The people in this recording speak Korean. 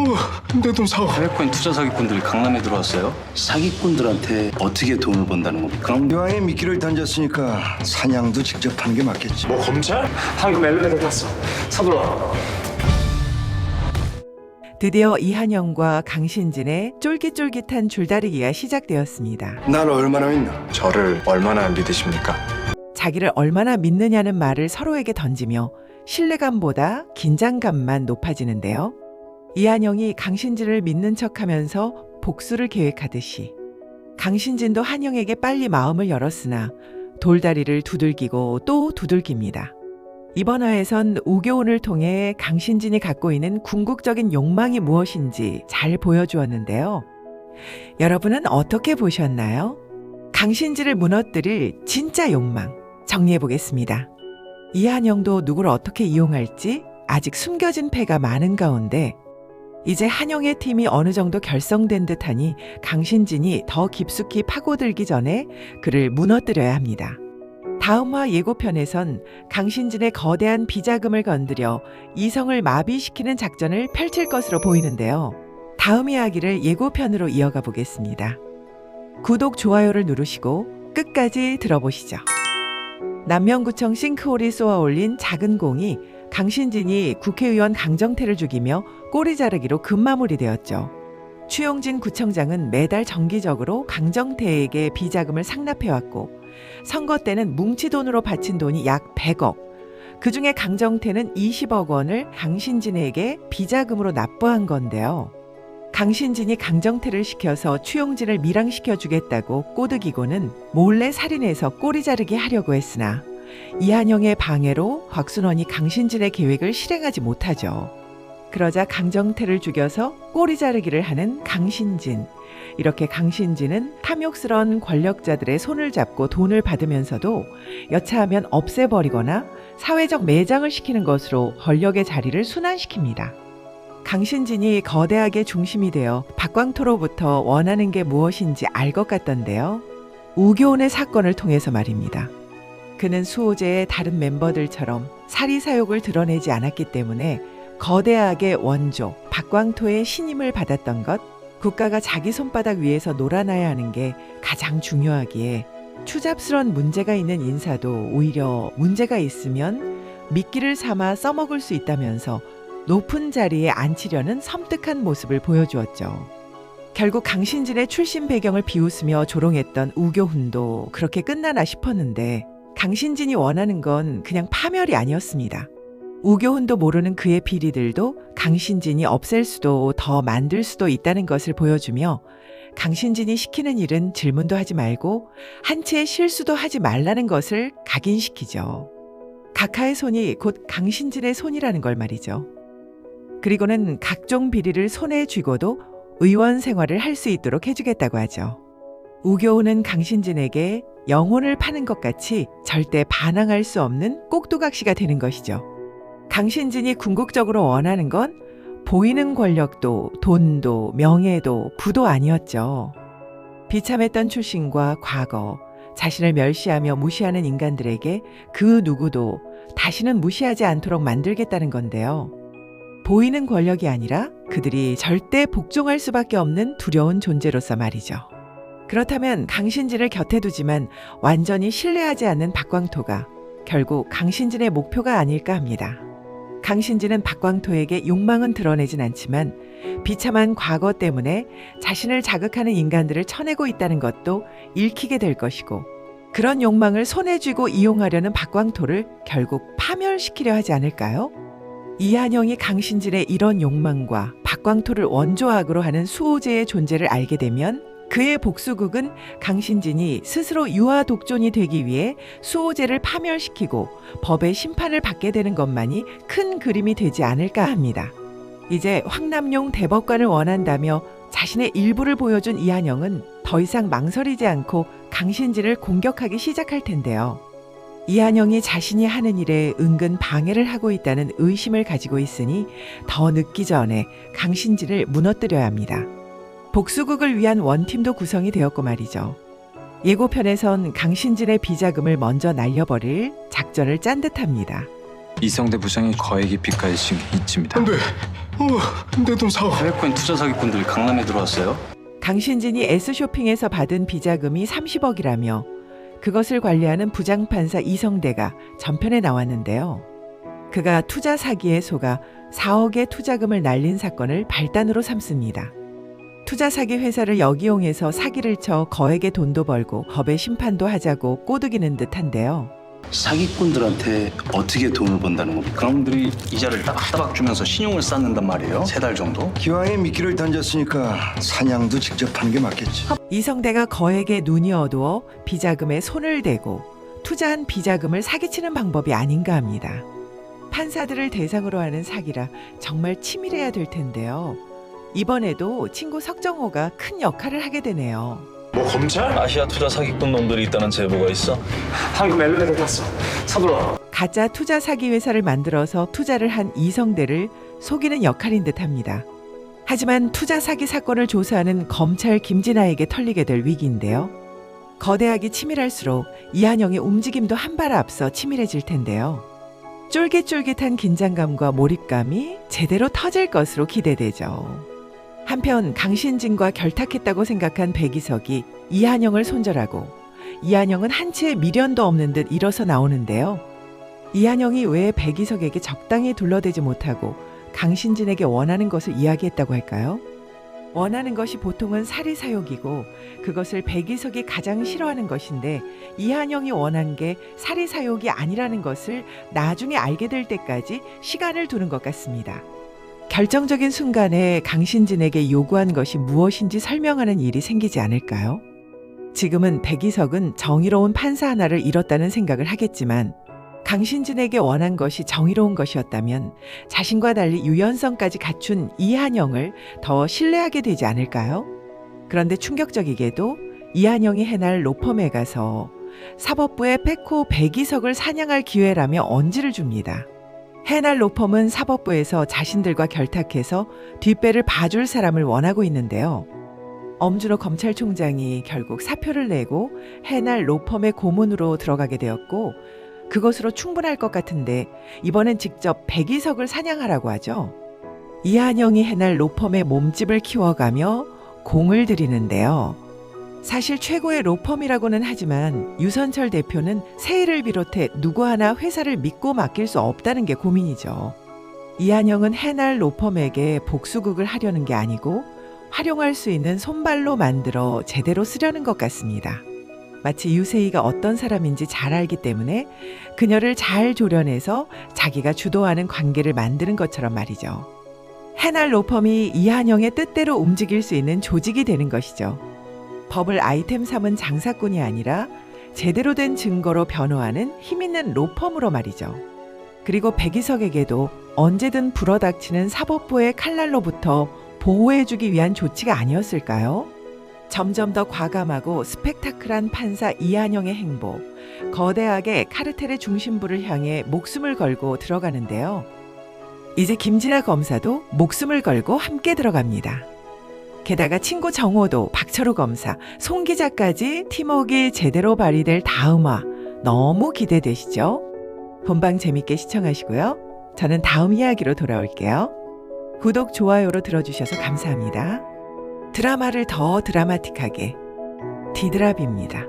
내 돈 사와. 해외코인 투자 사기꾼들이 강남에 들어왔어요. 사기꾼들한테 어떻게 돈을 번다는 겁니까? 그럼 이왕에 미끼를 던졌으니까 사냥도 직접 하는 게 맞겠지. 뭐 검찰? 방금 엘리베이터 탔어. 서둘러. 드디어 이한영과 강신진의 쫄깃쫄깃한 줄다리기가 시작되었습니다. 날 얼마나 믿나? 저를 얼마나 믿으십니까? 자기를 얼마나 믿느냐는 말을 서로에게 던지며 신뢰감보다 긴장감만 높아지는데요. 이한영이 강신진을 믿는 척하면서 복수를 계획하듯이 강신진도 한영에게 빨리 마음을 열었으나 돌다리를 두들기고 또 두들깁니다. 이번 화에선 우교훈을 통해 강신진이 갖고 있는 궁극적인 욕망이 무엇인지 잘 보여주었는데요. 여러분은 어떻게 보셨나요? 강신진을 무너뜨릴 진짜 욕망 정리해 보겠습니다. 이한영도 누구를 어떻게 이용할지 아직 숨겨진 패가 많은 가운데 이제 한영의 팀이 어느 정도 결성된 듯하니 강신진이 더 깊숙이 파고들기 전에 그를 무너뜨려야 합니다. 다음화 예고편에선 강신진의 거대한 비자금을 건드려 이성을 마비시키는 작전을 펼칠 것으로 보이는데요. 다음 이야기를 예고편으로 이어가 보겠습니다. 구독, 좋아요를 누르시고 끝까지 들어보시죠. 남명구청 싱크홀이 쏘아올린 작은 공이 강신진이 국회의원 강정태를 죽이며 꼬리 자르기로 급마무리되었죠. 추용진 구청장은 매달 정기적으로 강정태에게 비자금을 상납해왔고 선거 때는 뭉치돈으로 바친 돈이 약 100억. 그중에 강정태는 20억 원을 강신진에게 비자금으로 납부한 건데요. 강신진이 강정태를 시켜서 추용진을 밀항시켜 주겠다고 꼬드기고는 몰래 살인해서 꼬리 자르기 하려고 했으나 이한영의 방해로 곽순원이 강신진의 계획을 실행하지 못하죠. 그러자 강정태를 죽여서 꼬리 자르기를 하는 강신진. 이렇게 강신진은 탐욕스러운 권력자들의 손을 잡고 돈을 받으면서도 여차하면 없애버리거나 사회적 매장을 시키는 것으로 권력의 자리를 순환시킵니다. 강신진이 거대하게 중심이 되어 박광토로부터 원하는 게 무엇인지 알 것 같던데요. 우교훈의 사건을 통해서 말입니다. 그는 수호제의 다른 멤버들처럼 사리사욕을 드러내지 않았기 때문에 거대하게 원조 박광토의 신임을 받았던 것, 국가가 자기 손바닥 위에서 놀아나야 하는 게 가장 중요하기에 추잡스러운 문제가 있는 인사도 오히려 문제가 있으면 미끼를 삼아 써먹을 수 있다면서 높은 자리에 앉히려는 섬뜩한 모습을 보여주었죠. 결국 강신진의 출신 배경을 비웃으며 조롱했던 우교훈도 그렇게 끝나나 싶었는데 강신진이 원하는 건 그냥 파멸이 아니었습니다. 우교훈도 모르는 그의 비리들도 강신진이 없앨 수도 더 만들 수도 있다는 것을 보여주며 강신진이 시키는 일은 질문도 하지 말고 한 채의 실수도 하지 말라는 것을 각인시키죠. 각하의 손이 곧 강신진의 손이라는 걸 말이죠. 그리고는 각종 비리를 손에 쥐고도 의원 생활을 할 수 있도록 해주겠다고 하죠. 우교훈은 강신진에게 영혼을 파는 것 같이 절대 반항할 수 없는 꼭두각시가 되는 것이죠. 강신진이 궁극적으로 원하는 건 보이는 권력도 돈도 명예도 부도 아니었죠. 비참했던 출신과 과거, 자신을 멸시하며 무시하는 인간들에게 그 누구도 다시는 무시하지 않도록 만들겠다는 건데요. 보이는 권력이 아니라 그들이 절대 복종할 수밖에 없는 두려운 존재로서 말이죠. 그렇다면 강신진을 곁에 두지만 완전히 신뢰하지 않는 박광토가 결국 강신진의 목표가 아닐까 합니다. 강신진은 박광토에게 욕망은 드러내진 않지만 비참한 과거 때문에 자신을 자극하는 인간들을 쳐내고 있다는 것도 읽히게 될 것이고 그런 욕망을 손에 쥐고 이용하려는 박광토를 결국 파멸시키려 하지 않을까요? 이한영이 강신진의 이런 욕망과 박광토를 원조악으로 하는 수호제의 존재를 알게 되면 그의 복수극은 강신진이 스스로 유아독존이 되기 위해 수호제를 파멸시키고 법의 심판을 받게 되는 것만이 큰 그림이 되지 않을까 합니다. 이제 황남용 대법관을 원한다며 자신의 일부를 보여준 이한영은 더 이상 망설이지 않고 강신진을 공격하기 시작할 텐데요. 이한영이 자신이 하는 일에 은근 방해를 하고 있다는 의심을 가지고 있으니 더 늦기 전에 강신진을 무너뜨려야 합니다. 복수극을 위한 원팀도 구성이 되었고 말이죠. 예고편에선 강신진의 비자금을 먼저 날려버릴 작전을 짠 듯합니다. 이성대 부장이 거액의 빚까지 지금 이칩니다. 안 돼. 내 돈 사고. 해외코인 투자 사기꾼들이 강남에 들어왔어요. 강신진이 S쇼핑에서 받은 비자금이 30억이라며 그것을 관리하는 부장판사 이성대가 전편에 나왔는데요. 그가 투자 사기에 속아 4억의 투자금을 날린 사건을 발단으로 삼습니다. 투자 사기 회사를 역이용해서 사기를 쳐 거액의 돈도 벌고 법의 심판도 하자고 꼬드기는 듯한데요. 사기꾼들한테 어떻게 돈을 번다는 겁니까? 그놈들이 이자를 따박따박 주면서 신용을 쌓는단 말이에요. 3달 정도. 기왕에 미끼를 던졌으니까 사냥도 직접 하는 게 맞겠지. 이성대가 거액의 눈이 어두워 비자금에 손을 대고 투자한 비자금을 사기치는 방법이 아닌가 합니다. 판사들을 대상으로 하는 사기라 정말 치밀해야 될 텐데요. 이번에도 친구 석정호가 큰 역할을 하게 되네요. 뭐 검찰? 아시아 투자 사기꾼 놈들이 있다는 제보가 있어. 방금 엘리베이터 탔어. 서둘러. 가짜 투자 사기 회사를 만들어서 투자를 한 이성대를 속이는 역할인 듯합니다. 하지만 투자 사기 사건을 조사하는 검찰 김진아에게 털리게 될 위기인데요. 거대하게 치밀할수록 이한영의 움직임도 한 발 앞서 치밀해질 텐데요. 쫄깃쫄깃한 긴장감과 몰입감이 제대로 터질 것으로 기대되죠. 한편 강신진과 결탁했다고 생각한 백이석이 이한영을 손절하고 이한영은 한치의 미련도 없는 듯 일어서 나오는데요. 이한영이 왜 백이석에게 적당히 둘러대지 못하고 강신진에게 원하는 것을 이야기했다고 할까요? 원하는 것이 보통은 사리사욕이고 그것을 백이석이 가장 싫어하는 것인데 이한영이 원한 게 사리사욕이 아니라는 것을 나중에 알게 될 때까지 시간을 두는 것 같습니다. 결정적인 순간에 강신진에게 요구한 것이 무엇인지 설명하는 일이 생기지 않을까요? 지금은 백이석은 정의로운 판사 하나를 잃었다는 생각을 하겠지만 강신진에게 원한 것이 정의로운 것이었다면 자신과 달리 유연성까지 갖춘 이한영을 더 신뢰하게 되지 않을까요? 그런데 충격적이게도 이한영이 해날 로펌에 가서 사법부의 백호 백이석을 사냥할 기회라며 언지를 줍니다. 해날 로펌은 사법부에서 자신들과 결탁해서 뒷배를 봐줄 사람을 원하고 있는데요. 엄준호 검찰총장이 결국 사표를 내고 해날 로펌의 고문으로 들어가게 되었고 그것으로 충분할 것 같은데 이번엔 직접 백이석을 사냥하라고 하죠. 이한영이 해날 로펌의 몸집을 키워가며 공을 들이는데요. 사실 최고의 로펌이라고는 하지만 유선철 대표는 세일을 비롯해 누구 하나 회사를 믿고 맡길 수 없다는 게 고민이죠. 이한영은 해날 로펌에게 복수극을 하려는 게 아니고 활용할 수 있는 손발로 만들어 제대로 쓰려는 것 같습니다. 마치 유세희가 어떤 사람인지 잘 알기 때문에 그녀를 잘 조련해서 자기가 주도하는 관계를 만드는 것처럼 말이죠. 해날 로펌이 이한영의 뜻대로 움직일 수 있는 조직이 되는 것이죠. 법을 아이템 삼은 장사꾼이 아니라 제대로 된 증거로 변호하는 힘있는 로펌으로 말이죠. 그리고 백이석에게도 언제든 불어닥치는 사법부의 칼날로부터 보호해주기 위한 조치가 아니었을까요? 점점 더 과감하고 스펙타클한 판사 이한영의 행보, 거대하게 카르텔의 중심부를 향해 목숨을 걸고 들어가는데요. 이제 김진아 검사도 목숨을 걸고 함께 들어갑니다. 게다가 친구 정호도 박철우 검사, 송 기자까지 팀워크가 제대로 발휘될 다음화 너무 기대되시죠? 본방 재밌게 시청하시고요. 저는 다음 이야기로 돌아올게요. 구독, 좋아요로 들어주셔서 감사합니다. 드라마를 더 드라마틱하게 디드랍입니다.